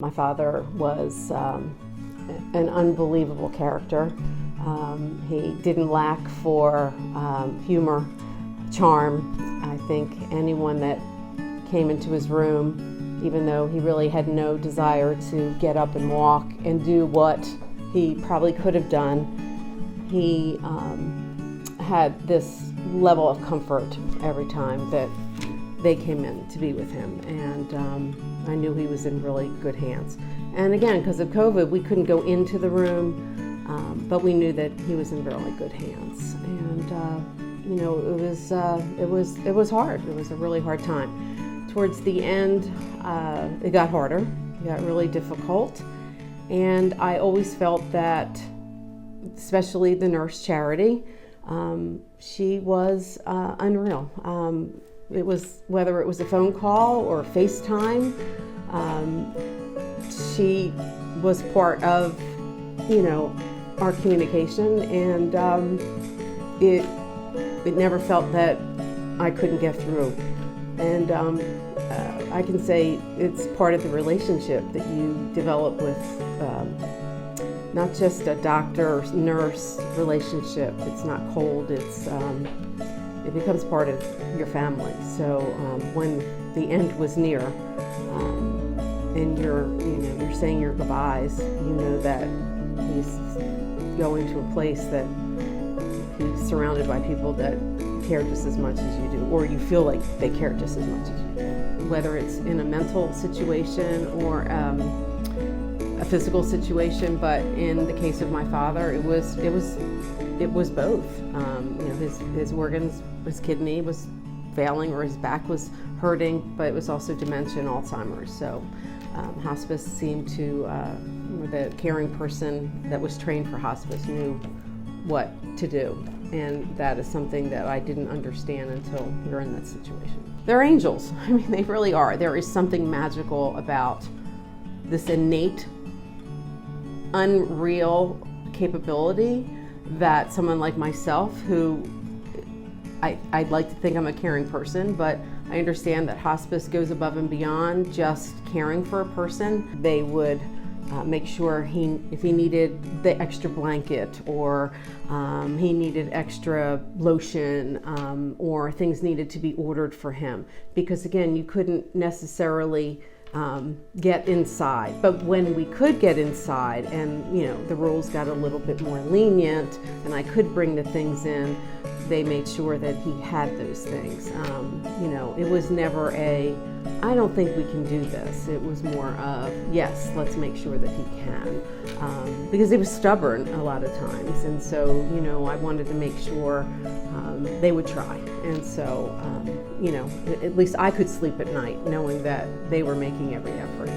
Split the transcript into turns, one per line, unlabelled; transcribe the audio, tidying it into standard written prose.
My father was an unbelievable character. He didn't lack for humor, charm. I think anyone that came into his room, even though he really had no desire to get up and walk and do what he probably could have done, he had this level of comfort every time that they came in to be with him, and I knew he was in really good hands. And again, because of COVID, we couldn't go into the room, but we knew that he was in really good hands. And you know, it was hard. It was a really hard time. Towards the end, it got harder. It got really difficult, and I always felt that, especially the nurse Charity, she was unreal. It was, whether it was a phone call or FaceTime, she was part of, you know, our communication, and it never felt that I couldn't get through. And I can say it's part of the relationship that you develop with not just a doctor-nurse relationship. It's not cold. It becomes part of your family. So when the end was near, and you're saying your goodbyes, you know that he's going to a place that he's surrounded by people that care just as much as you do, or you feel like they care just as much as you do. Whether it's in a mental situation or a physical situation, but in the case of my father, it was both. You know, his organs, his kidney was failing, or his back was hurting, but it was also dementia and Alzheimer's. So hospice seemed to, the caring person that was trained for hospice knew what to do. And that is something that I didn't understand until you're in that situation. They're angels. I mean, they really are. There is something magical about this innate, unreal capability that someone like myself, who I'd like to think I'm a caring person, but I understand that hospice goes above and beyond just caring for a person. They would make sure if he needed the extra blanket, or he needed extra lotion, or things needed to be ordered for him. Because again, you couldn't necessarily get inside. But when we could get inside, and you know, the rules got a little bit more lenient and I could bring the things in, they made sure that he had those things. You know, it was never I don't think we can do this. It was more of, yes, let's make sure that he can. Because he was stubborn a lot of times. And so, you know, I wanted to make sure they would try. And so, you know, at least I could sleep at night knowing that they were making every effort.